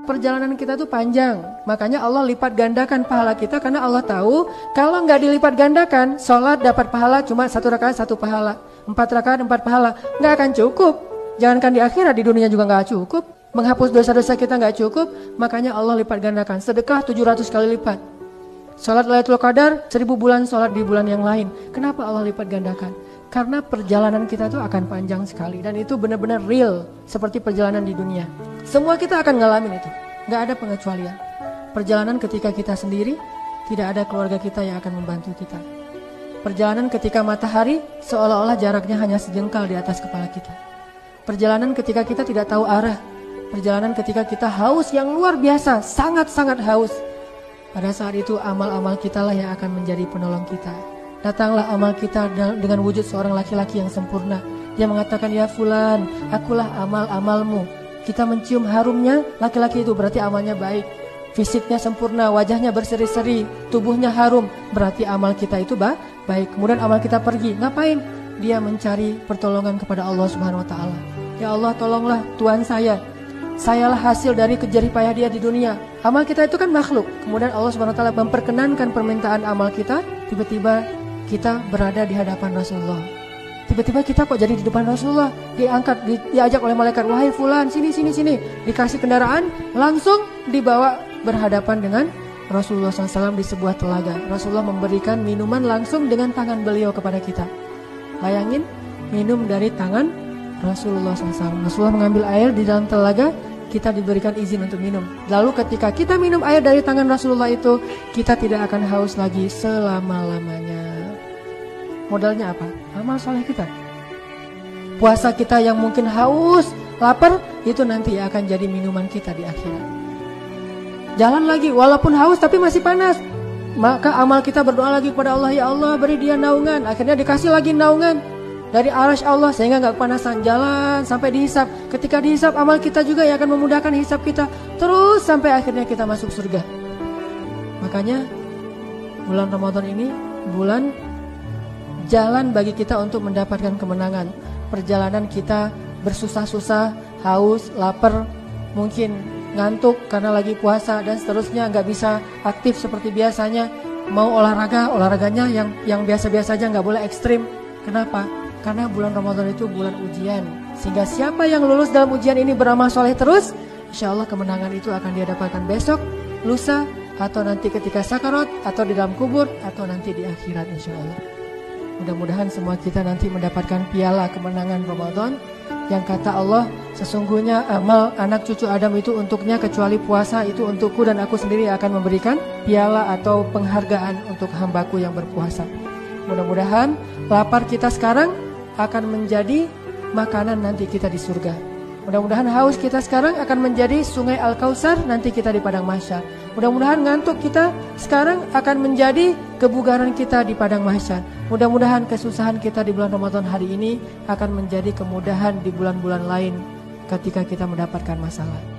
Perjalanan kita tuh panjang, makanya Allah lipat gandakan pahala kita karena Allah tahu kalau nggak dilipat gandakan, sholat dapat pahala cuma 1 rakaat 1 pahala, 4 rakaat 4 pahala, nggak akan cukup. Jangankan di akhirat, di dunia juga nggak cukup. Menghapus dosa-dosa kita nggak cukup, makanya Allah lipat gandakan. Sedekah 700 kali lipat. Sholat Lailatul Qadar 1000 bulan sholat di bulan yang lain. Kenapa Allah lipat gandakan? Karena perjalanan kita tuh akan panjang sekali dan itu benar-benar real seperti perjalanan di dunia. Semua kita akan ngalamin itu, gak ada pengecualian. Perjalanan ketika kita sendiri, tidak ada keluarga kita yang akan membantu kita. Perjalanan ketika matahari, seolah-olah jaraknya hanya sejengkal di atas kepala kita. Perjalanan ketika kita tidak tahu arah. Perjalanan ketika kita haus yang luar biasa, sangat-sangat haus. Pada saat itu amal-amal kita lah yang akan menjadi penolong kita. Datanglah amal kita dengan wujud seorang laki-laki yang sempurna. Dia mengatakan, ya fulan, akulah amal-amalmu. Kita mencium harumnya, laki-laki itu berarti amalnya baik. Fisiknya sempurna, wajahnya berseri-seri, tubuhnya harum, berarti amal kita itu baik. Kemudian amal kita pergi, ngapain? Dia mencari pertolongan kepada Allah Subhanahu Wa Taala. Ya Allah, tolonglah Tuhan sayalah hasil dari kejerih payah dia di dunia. Amal kita itu kan makhluk. Kemudian Allah Subhanahu Wa Taala memperkenankan permintaan amal kita. Tiba-tiba kita berada di hadapan Rasulullah. Tiba-tiba kita kok jadi di depan Rasulullah, diajak oleh malaikat, wahai fulan, sini. Dikasih kendaraan, langsung dibawa berhadapan dengan Rasulullah SAW di sebuah telaga. Rasulullah memberikan minuman langsung dengan tangan beliau kepada kita. Bayangin, minum dari tangan Rasulullah SAW. Rasulullah mengambil air di dalam telaga, kita diberikan izin untuk minum. Lalu ketika kita minum air dari tangan Rasulullah itu, kita tidak akan haus lagi selama-lamanya. Modalnya apa? Amal soleh kita. Puasa kita yang mungkin haus, lapar, itu nanti akan jadi minuman kita di akhirat. Jalan lagi, walaupun haus tapi masih panas, maka amal kita berdoa lagi kepada Allah, ya Allah beri dia naungan. Akhirnya dikasih lagi naungan dari arasy Allah sehingga gak kepanasan. Jalan sampai dihisap. Ketika dihisap, amal kita juga yang akan memudahkan hisap kita. Terus sampai akhirnya kita masuk surga. Makanya bulan Ramadan ini bulan jalan bagi kita untuk mendapatkan kemenangan. Perjalanan kita bersusah-susah, haus, lapar, mungkin ngantuk karena lagi puasa dan seterusnya, nggak bisa aktif seperti biasanya. Mau olahraganya yang biasa-biasa aja, nggak boleh ekstrim. Kenapa? Karena bulan Ramadan itu bulan ujian. Sehingga siapa yang lulus dalam ujian ini beramal soleh terus, insya Allah kemenangan itu akan dia dapatkan besok, lusa, atau nanti ketika sakarat, atau di dalam kubur, atau nanti di akhirat insya Allah. Mudah-mudahan semua kita nanti mendapatkan piala kemenangan Ramadan. Yang kata Allah, sesungguhnya amal anak cucu Adam itu untuknya, kecuali puasa itu untukku dan aku sendiri akan memberikan piala atau penghargaan untuk hambaku yang berpuasa. Mudah-mudahan lapar kita sekarang akan menjadi makanan nanti kita di surga. Mudah-mudahan haus kita sekarang akan menjadi sungai Al-Kautsar nanti kita di padang mahsyar. Mudah-mudahan ngantuk kita sekarang akan menjadi kebugaran kita di padang mahsyar. Mudah-mudahan kesusahan kita di bulan Ramadan hari ini akan menjadi kemudahan di bulan-bulan lain ketika kita mendapatkan masalah.